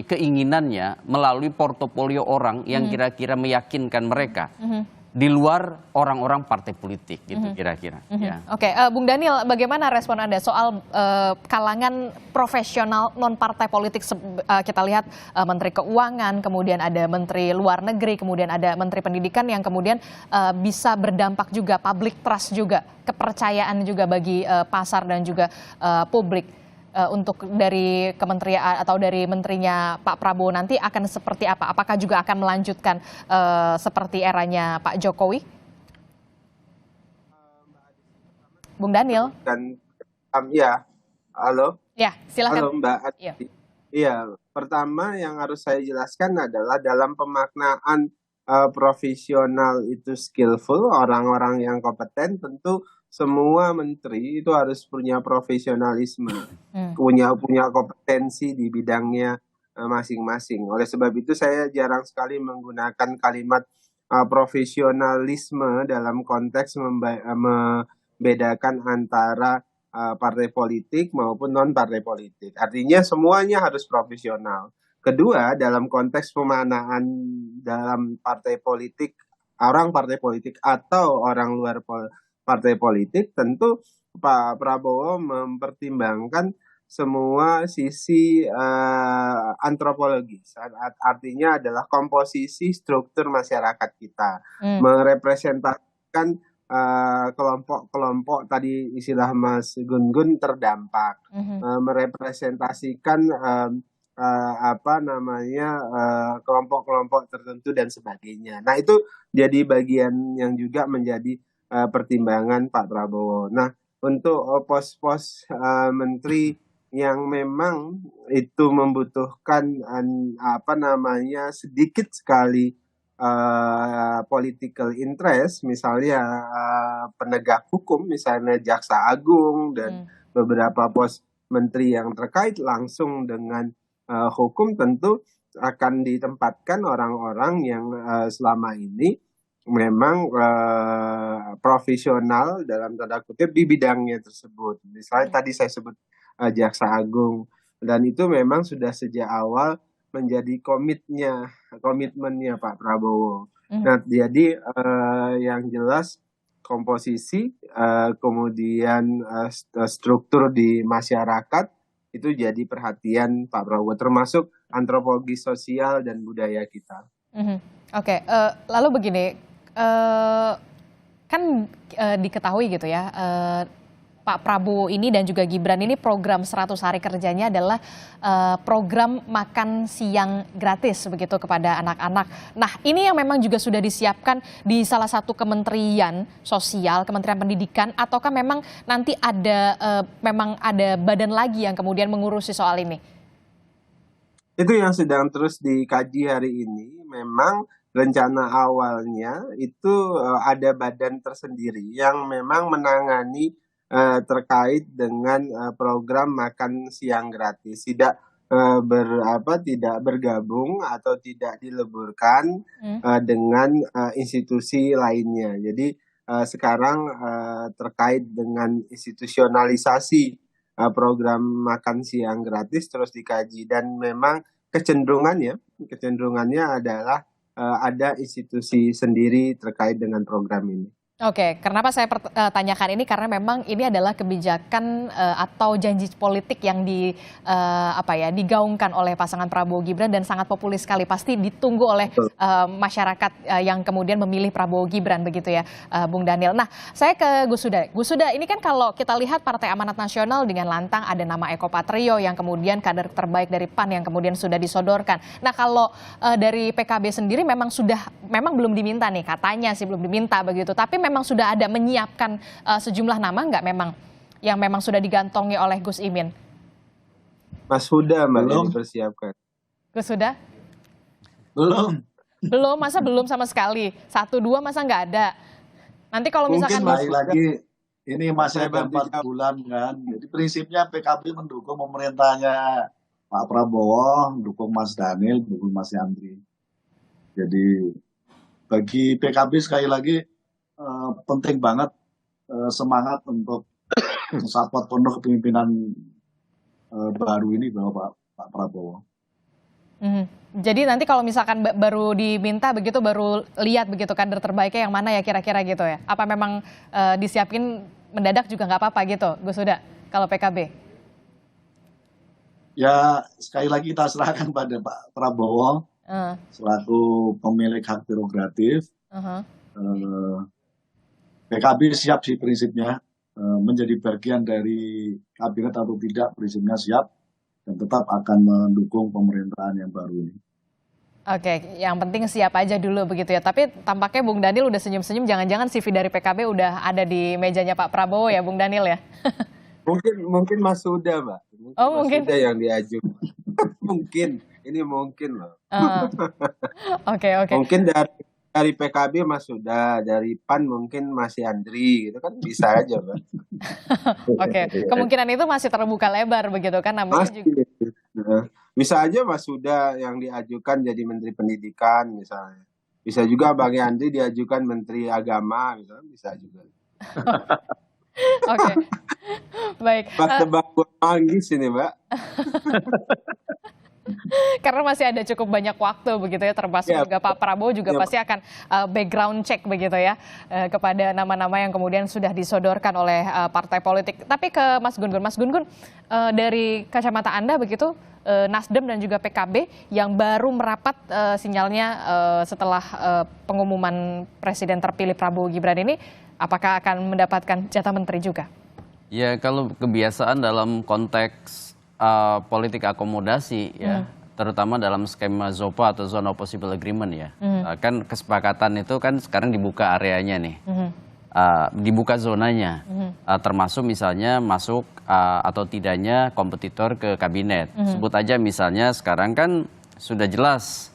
keinginannya melalui portofolio orang yang kira-kira meyakinkan mereka di luar orang-orang partai politik gitu kira-kira. Ya. Oke, Bung Daniel, bagaimana respon Anda soal kalangan profesional non partai politik? Kita lihat Menteri Keuangan, kemudian ada Menteri Luar Negeri, kemudian ada Menteri Pendidikan yang kemudian bisa berdampak juga, public trust juga, kepercayaan juga bagi pasar dan juga publik. untuk dari kementerian atau dari menterinya Pak Prabowo nanti akan seperti apa? Apakah juga akan melanjutkan seperti eranya Pak Jokowi? Bung Daniel. Dan ya, halo. Ya, silakan. Halo Mbak Adi. Iya, pertama yang harus saya jelaskan adalah dalam pemaknaan profesional itu skillful, orang-orang yang kompeten, tentu semua menteri itu harus punya profesionalisme, punya kompetensi di bidangnya masing-masing. Oleh sebab itu saya jarang sekali menggunakan kalimat profesionalisme dalam konteks membedakan antara partai politik maupun non partai politik. Artinya semuanya harus profesional. Kedua, dalam konteks pemanaan dalam partai politik, orang partai politik atau orang luar partai politik, tentu Pak Prabowo mempertimbangkan semua sisi antropologis. Artinya adalah komposisi struktur masyarakat kita, merepresentasikan kelompok-kelompok tadi istilah Mas Gun-Gun terdampak, merepresentasikan kelompok-kelompok tertentu dan sebagainya. Nah itu jadi bagian yang juga menjadi pertimbangan Pak Prabowo. Nah untuk pos-pos menteri yang memang itu membutuhkan sedikit sekali political interest, misalnya penegak hukum, misalnya Jaksa Agung dan beberapa pos menteri yang terkait langsung dengan hukum, tentu akan ditempatkan orang-orang yang selama ini memang profesional dalam tanda kutip di bidangnya tersebut. Misalnya tadi saya sebut Jaksa Agung, dan itu memang sudah sejak awal menjadi komitmennya Pak Prabowo. Nah, jadi yang jelas komposisi, kemudian struktur di masyarakat itu jadi perhatian Pak Prabowo, termasuk antropologi sosial dan budaya kita. Oke, lalu begini, kan diketahui gitu ya, Pak Prabowo ini dan juga Gibran ini program 100 hari kerjanya adalah program makan siang gratis begitu kepada anak-anak. Nah ini yang memang juga sudah disiapkan di salah satu kementerian sosial, Kementerian Pendidikan, ataukah memang nanti memang ada badan lagi yang kemudian mengurusi soal ini? Itu yang sedang terus dikaji hari ini. Memang rencana awalnya itu ada badan tersendiri yang memang menangani terkait dengan program makan siang gratis, tidak bergabung atau tidak dileburkan dengan institusi lainnya. Jadi sekarang terkait dengan institusionalisasi program makan siang gratis terus dikaji, dan memang kecenderungannya adalah ada institusi sendiri terkait dengan program ini. Oke, kenapa saya tanyakan ini, karena memang ini adalah kebijakan atau janji politik yang digaungkan oleh pasangan Prabowo Gibran dan sangat populis sekali, pasti ditunggu oleh masyarakat yang kemudian memilih Prabowo Gibran begitu ya, Bung Daniel. Nah, saya ke Gus Huda. Gus Huda, ini kan kalau kita lihat Partai Amanat Nasional dengan lantang ada nama Eko Patrio yang kemudian kader terbaik dari PAN yang kemudian sudah disodorkan. Nah, kalau dari PKB sendiri memang belum diminta nih, katanya sih belum diminta begitu, tapi memang sudah ada menyiapkan sejumlah nama nggak memang yang memang sudah digantongi oleh Gus Imin? Mas Huda belum dipersiapkan. Gus Huda? Belum. Belum, masa belum sama sekali? 1, 2 masa nggak ada? Nanti kalau misalkan mungkin lagi ini masih ada 4 bulan kan. Jadi prinsipnya PKB mendukung pemerintahnya Pak Prabowo, mendukung Mas Daniel, mendukung Mas Yandri. Jadi bagi PKB sekali lagi penting banget semangat untuk support penuh kepemimpinan baru ini bahwa Pak Prabowo. Jadi nanti kalau misalkan baru diminta begitu, baru lihat begitu kader terbaiknya yang mana ya kira-kira gitu ya? Apa memang disiapin mendadak juga nggak apa-apa gitu, Gus Huda, kalau PKB? Ya sekali lagi kita serahkan pada Pak Prabowo selaku pemilik hak prerogatif. PKB siap sih prinsipnya menjadi bagian dari kabinet atau tidak, prinsipnya siap dan tetap akan mendukung pemerintahan yang baru ini. Oke, yang penting siap aja dulu begitu ya. Tapi tampaknya Bung Daniel udah senyum-senyum, jangan-jangan CV dari PKB udah ada di mejanya Pak Prabowo ya, Bung Daniel ya? Mungkin Mas Huda, Mbak. Mungkin. Mas Huda yang diajukan. Mungkin, ini mungkin loh. Oke. Mungkin dari PKB Mas Huda, dari PAN mungkin masih Andri, gitu kan bisa aja, Mbak. Oke, kemungkinan itu masih terbuka lebar begitu kan? Namanya juga. Bisa aja Mas Huda yang diajukan jadi Menteri Pendidikan misalnya. Bisa juga Bang Yandri diajukan Menteri Agama misalnya, bisa juga. Oke, baik. Tebak buat manggis ini, Mbak. Karena masih ada cukup banyak waktu begitu ya, termasuk juga Pak Prabowo juga pasti akan background check begitu ya kepada nama-nama yang kemudian sudah disodorkan oleh partai politik. Tapi ke Mas Gun-Gun, dari kacamata Anda begitu, Nasdem dan juga PKB yang baru merapat sinyalnya setelah pengumuman Presiden terpilih Prabowo Gibran ini, apakah akan mendapatkan jatah menteri juga? Ya, kalau kebiasaan dalam konteks politik akomodasi ya, terutama dalam skema ZOPA atau Zone of Possible Agreement ya, kan kesepakatan itu kan sekarang dibuka areanya nih, dibuka zonanya, termasuk misalnya masuk atau tidaknya kompetitor ke kabinet. Sebut aja misalnya sekarang kan sudah jelas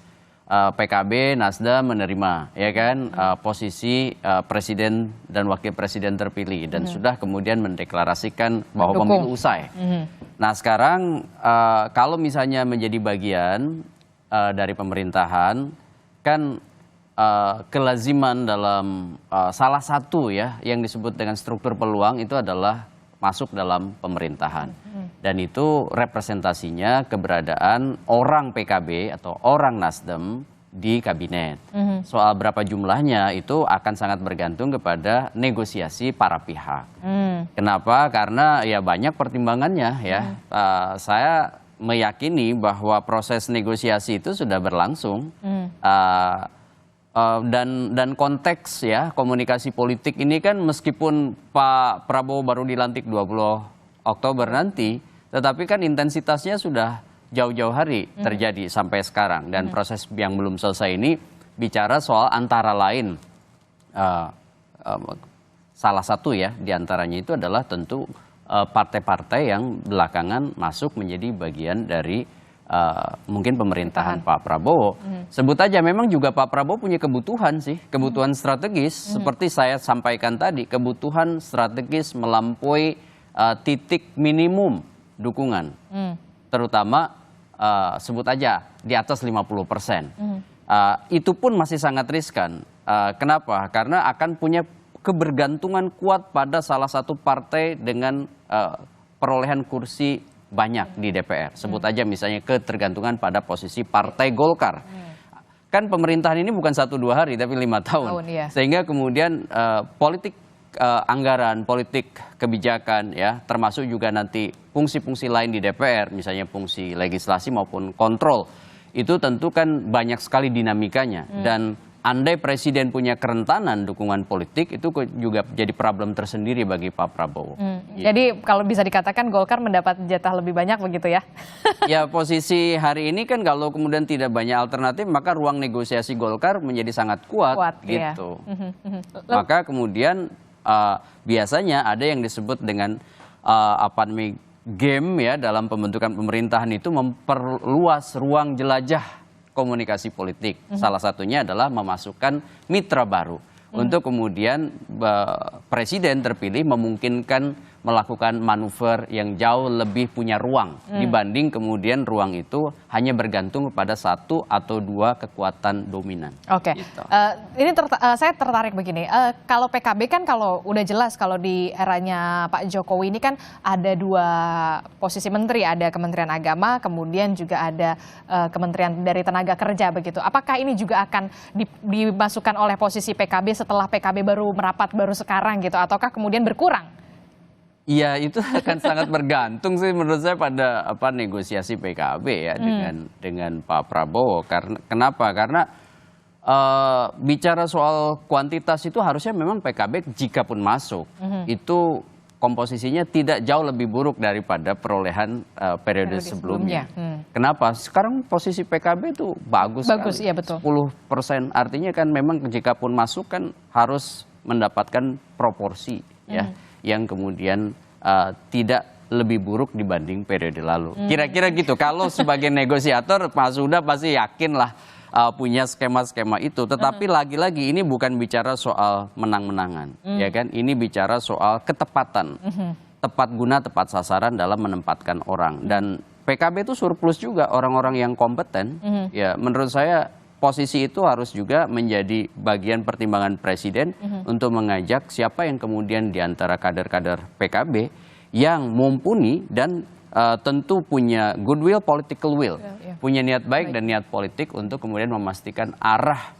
PKB, Nasdem menerima ya kan posisi presiden dan wakil presiden terpilih dan sudah kemudian mendeklarasikan bahwa pemilu usai. Nah sekarang kalau misalnya menjadi bagian dari pemerintahan kan kelaziman dalam salah satu ya yang disebut dengan struktur peluang itu adalah masuk dalam pemerintahan. Dan itu representasinya keberadaan orang PKB atau orang Nasdem di kabinet. Soal berapa jumlahnya itu akan sangat bergantung kepada negosiasi para pihak. Kenapa? Karena ya banyak pertimbangannya ya. Saya meyakini bahwa proses negosiasi itu sudah berlangsung. Dan konteks ya komunikasi politik ini kan meskipun Pak Prabowo baru dilantik 20 Oktober nanti, tetapi kan intensitasnya sudah jauh-jauh hari terjadi sampai sekarang dan proses yang belum selesai ini bicara soal antara lain salah satu ya diantaranya itu adalah tentu partai-partai yang belakangan masuk menjadi bagian dari mungkin pemerintahan Pak Prabowo. Sebut aja memang juga Pak Prabowo punya kebutuhan sih, kebutuhan strategis seperti saya sampaikan tadi, kebutuhan strategis melampaui titik minimum dukungan, terutama sebut aja di atas 50%. Itu pun masih sangat riskan. Kenapa? Karena akan punya kebergantungan kuat pada salah satu partai dengan perolehan kursi banyak di DPR. Sebut aja misalnya ketergantungan pada posisi Partai Golkar. Kan pemerintahan ini bukan 1-2 hari tapi 5 tahun. Sehingga kemudian politik anggaran, politik kebijakan ya, termasuk juga nanti fungsi-fungsi lain di DPR, misalnya fungsi legislasi maupun kontrol. Itu tentu kan banyak sekali dinamikanya dan andai presiden punya kerentanan dukungan politik itu juga jadi problem tersendiri bagi Pak Prabowo. Jadi kalau bisa dikatakan Golkar mendapat jatah lebih banyak begitu ya? Ya posisi hari ini kan kalau kemudian tidak banyak alternatif maka ruang negosiasi Golkar menjadi sangat kuat gitu. Maka kemudian biasanya ada yang disebut dengan game ya dalam pembentukan pemerintahan itu memperluas ruang jelajah komunikasi politik. Salah satunya adalah memasukkan mitra baru untuk kemudian presiden terpilih memungkinkan melakukan manuver yang jauh lebih punya ruang dibanding kemudian ruang itu hanya bergantung kepada 1 atau 2 kekuatan dominan. Oke, gitu. Ini saya tertarik begini, kalau PKB kan kalau udah jelas kalau di eranya Pak Jokowi ini kan ada 2 posisi menteri, ada Kementerian Agama, kemudian juga ada Kementerian dari Tenaga Kerja begitu. Apakah ini juga akan dimasukkan oleh posisi PKB setelah PKB baru merapat baru sekarang gitu, ataukah kemudian berkurang? Iya itu akan sangat bergantung sih menurut saya pada negosiasi PKB ya dengan Pak Prabowo. Kenapa? Karena bicara soal kuantitas itu harusnya memang PKB jika pun masuk itu komposisinya tidak jauh lebih buruk daripada perolehan periode sebelumnya. Kenapa? Sekarang posisi PKB itu bagus sekali. Iya betul. 10%, artinya kan memang jika pun masuk kan harus mendapatkan proporsi ya, yang kemudian tidak lebih buruk dibanding periode lalu. Kira-kira gitu. Kalau sebagai negosiator, Mas Huda pasti yakin lah punya skema-skema itu. Tetapi lagi-lagi ini bukan bicara soal menang-menangan, ya kan? Ini bicara soal ketepatan, tepat guna, tepat sasaran dalam menempatkan orang. Dan PKB itu surplus juga orang-orang yang kompeten. Ya, menurut saya posisi itu harus juga menjadi bagian pertimbangan presiden untuk mengajak siapa yang kemudian diantara kader-kader PKB yang mumpuni dan tentu punya goodwill, political will, punya niat baik dan niat politik untuk kemudian memastikan arah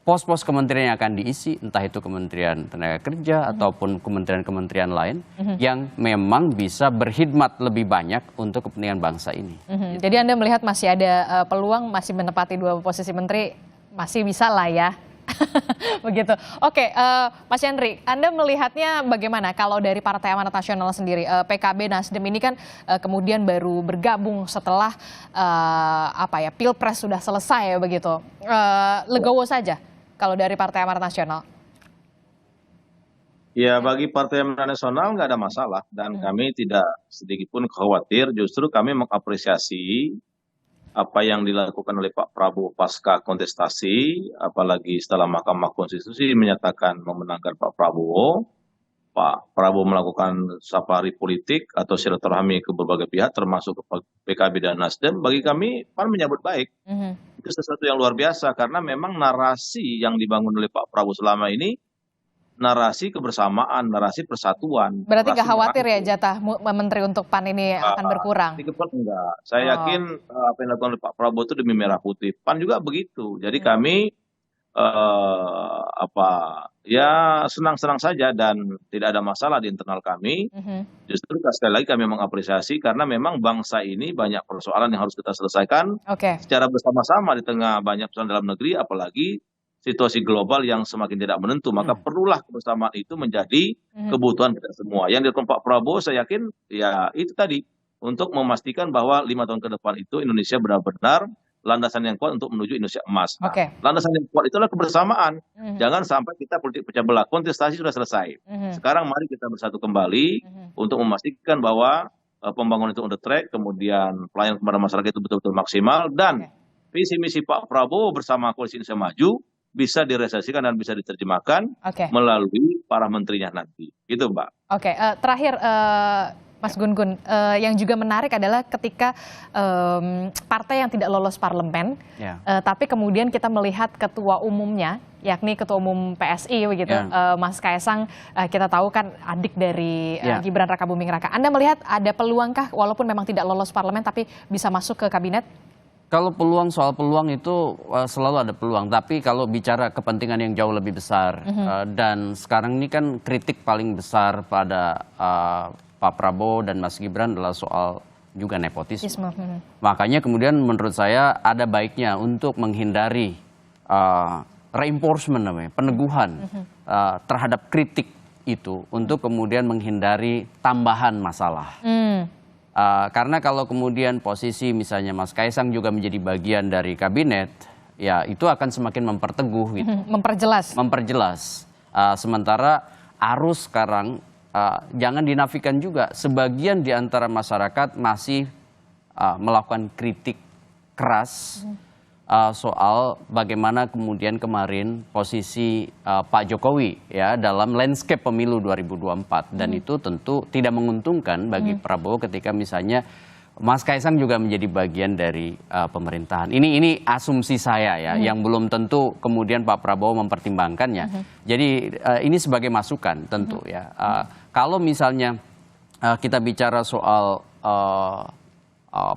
pos-pos kementerian yang akan diisi, entah itu Kementerian Tenaga Kerja ataupun kementerian-kementerian lain yang memang bisa berkhidmat lebih banyak untuk kepentingan bangsa ini. Jadi Anda melihat masih ada peluang, masih menempati 2 posisi menteri, masih bisa lah ya. Begitu. Oke, Mas Yandri, Anda melihatnya bagaimana kalau dari Partai Amanat Nasional sendiri? PKB Nasdem ini kan kemudian baru bergabung setelah Pilpres sudah selesai begitu. Legowo saja kalau dari Partai Amanat Nasional. Ya, bagi Partai Amanat Nasional nggak ada masalah dan kami tidak sedikit pun khawatir. Justru kami mengapresiasi apa yang dilakukan oleh Pak Prabowo pasca kontestasi, apalagi setelah Mahkamah Konstitusi menyatakan memenangkan Pak Prabowo melakukan safari politik atau silaturahmi ke berbagai pihak termasuk ke PKB dan Nasdem. Bagi kami PAN menyambut baik. Itu sesuatu yang luar biasa karena memang narasi yang dibangun oleh Pak Prabowo selama ini narasi kebersamaan, narasi persatuan. Berarti nggak khawatir ya jatah menteri untuk PAN ini akan berkurang? Enggak. Saya yakin apa yang dilakukan oleh Pak Prabowo itu demi merah putih. PAN juga begitu. Jadi kami senang-senang saja dan tidak ada masalah di internal kami. Justru sekali lagi kami mengapresiasi karena memang bangsa ini banyak persoalan yang harus kita selesaikan secara bersama-sama di tengah banyak persoalan dalam negeri, apalagi situasi global yang semakin tidak menentu, maka perlulah kebersamaan itu menjadi kebutuhan kita semua. Yang dilakukan Pak Prabowo saya yakin ya itu tadi, untuk memastikan bahwa 5 tahun ke depan itu Indonesia benar-benar landasan yang kuat untuk menuju Indonesia emas. Nah, landasan yang kuat itulah kebersamaan. Jangan sampai kita politik pecah belah. Kontestasi sudah selesai. Sekarang mari kita bersatu kembali untuk memastikan bahwa pembangunan itu on the track, kemudian pelayanan kepada masyarakat itu betul-betul maksimal, dan visi misi Pak Prabowo bersama Koalisi Indonesia Maju bisa direalisasikan dan bisa diterjemahkan melalui para menterinya nanti. Gitu, Mbak. Terakhir Mas Gun-Gun, yang juga menarik adalah ketika partai yang tidak lolos parlemen, tapi kemudian kita melihat ketua umumnya, yakni ketua umum PSI begitu, Mas Kaisang, kita tahu kan adik dari Gibran Rakabuming Raka. Anda melihat ada peluangkah walaupun memang tidak lolos parlemen tapi bisa masuk ke kabinet? Kalau soal peluang itu selalu ada peluang, tapi kalau bicara kepentingan yang jauh lebih besar, dan sekarang ini kan kritik paling besar pada Pak Prabowo dan Mas Gibran adalah soal juga nepotisme. Makanya kemudian menurut saya ada baiknya untuk menghindari reinforcement namanya, peneguhan terhadap kritik itu, untuk kemudian menghindari tambahan masalah. Karena kalau kemudian posisi misalnya Mas Kaisang juga menjadi bagian dari kabinet, ya itu akan semakin memperteguh gitu. Memperjelas. Sementara arus sekarang jangan dinafikan juga, sebagian di antara masyarakat masih melakukan kritik keras soal bagaimana kemudian kemarin posisi Pak Jokowi ya dalam landscape pemilu 2024, dan itu tentu tidak menguntungkan bagi Prabowo ketika misalnya Mas Kaisang juga menjadi bagian dari pemerintahan. Ini asumsi saya ya, yang belum tentu kemudian Pak Prabowo mempertimbangkannya. Jadi ini sebagai masukan tentu ya. Kalau misalnya kita bicara soal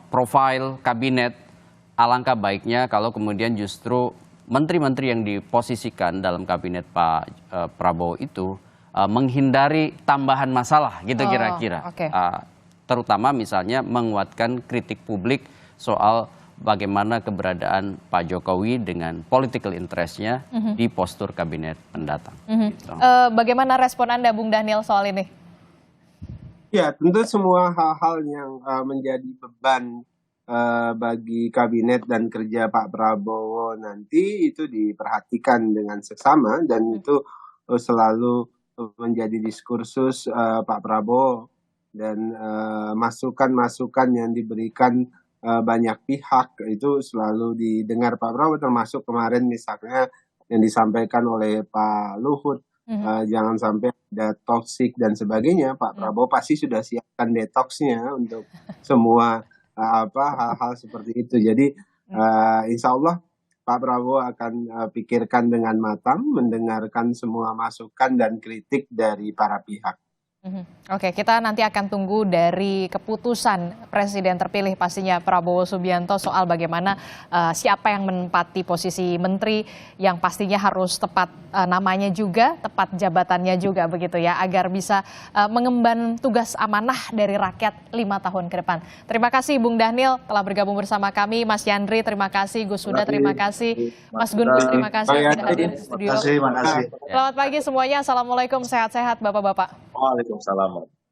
profil kabinet, alangkah baiknya kalau kemudian justru menteri-menteri yang diposisikan dalam kabinet Pak Prabowo itu menghindari tambahan masalah gitu kira-kira. Terutama misalnya menguatkan kritik publik soal bagaimana keberadaan Pak Jokowi dengan political interest-nya di postur kabinet mendatang. Bagaimana respon Anda, Bung Daniel, soal ini? Ya, tentu semua hal-hal yang menjadi beban bagi kabinet dan kerja Pak Prabowo nanti itu diperhatikan dengan seksama dan itu selalu menjadi diskursus Pak Prabowo dan masukan-masukan yang diberikan banyak pihak itu selalu didengar Pak Prabowo, termasuk kemarin misalnya yang disampaikan oleh Pak Luhut. Jangan sampai ada toksik dan sebagainya. Pak Prabowo pasti sudah siapkan detoksnya untuk semua hal-hal seperti itu. Jadi insya Allah Pak Prabowo akan pikirkan dengan matang, mendengarkan semua masukan dan kritik dari para pihak. Oke, kita nanti akan tunggu dari keputusan Presiden terpilih pastinya Prabowo Subianto soal bagaimana siapa yang menempati posisi menteri yang pastinya harus tepat namanya juga, tepat jabatannya juga begitu ya, agar bisa mengemban tugas amanah dari rakyat 5 tahun ke depan. Terima kasih Bung Dhanil telah bergabung bersama kami, Mas Yandri terima kasih, Gus Huda terima kasih, Mas Gun Gus terima kasih sudah hadir di studio. Terima kasih. Selamat pagi semuanya, Assalamualaikum, sehat-sehat Bapak-Bapak. Waalaikumsalam.